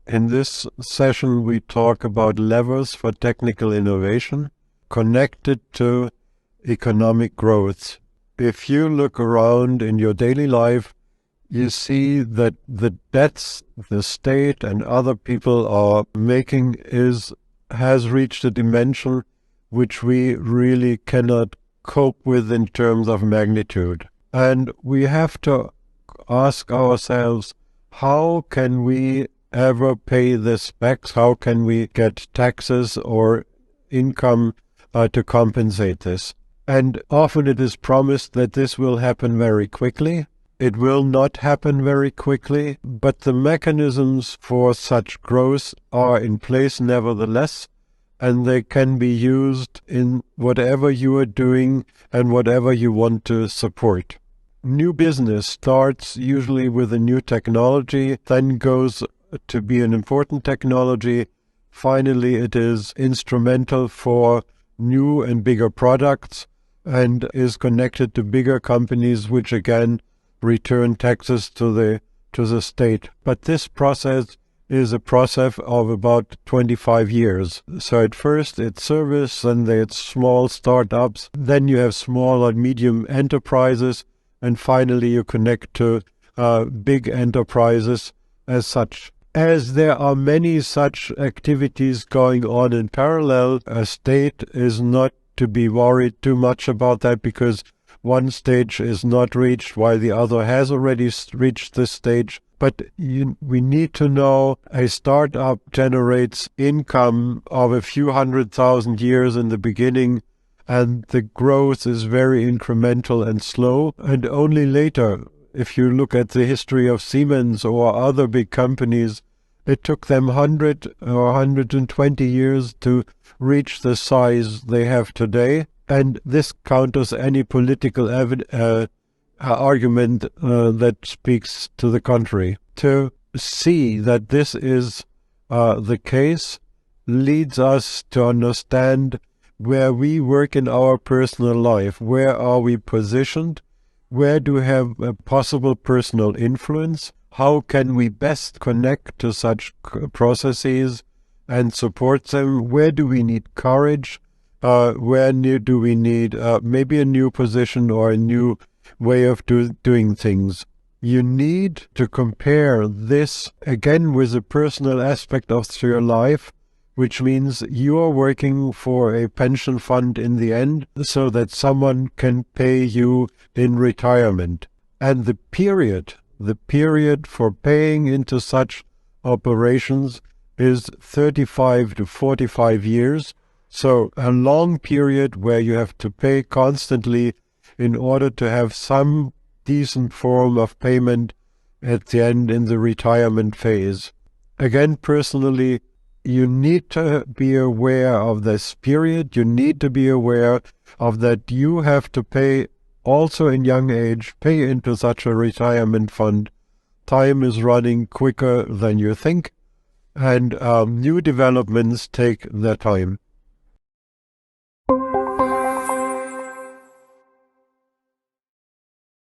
In this session, we talk about levers for technical innovation connected to economic growth. If you look around in your daily life, you see that the debts the state and other people are making has reached a dimension which we really cannot cope with in terms of magnitude. And we have to ask ourselves, how can we ever pay this back? How can we get taxes or income to compensate this? And often it is promised that this will happen very quickly. It will not happen very quickly, but the mechanisms for such growth are in place nevertheless, and they can be used in whatever you are doing and whatever you want to support. New business starts usually with a new technology, then goes to be an important technology. Finally, it is instrumental for new and bigger products and is connected to bigger companies, which again return taxes to the state. But this process is a process of about 25 years. So at first it's service, then it's small startups, then you have small and medium enterprises, and finally you connect to big enterprises as such. As there are many such activities going on in parallel, a state is not to be worried too much about that, because one stage is not reached while the other has already reached this stage. But we need to know a startup generates income of a few 100,000 years in the beginning, and the growth is very incremental and slow, and only later, if you look at the history of Siemens or other big companies, it took them 100 or 120 years to reach the size they have today, and this counters any political argument that speaks to the contrary. To see that this is the case leads us to understand where we work in our personal life. Where are we positioned? Where do we have a possible personal influence? How can we best connect to such processes and support them? Where do we need courage? Where do we need maybe a new position or a new way of doing things? You need to compare this again with a personal aspect of your life, which means you are working for a pension fund in the end so that someone can pay you in retirement. And the period for paying into such operations is 35 to 45 years. So a long period where you have to pay constantly in order to have some decent form of payment at the end in the retirement phase. Again, personally, you need to be aware of this period. You need to be aware of that you have to pay also in young age, pay into such a retirement fund. Time is running quicker than you think, and new developments take their time.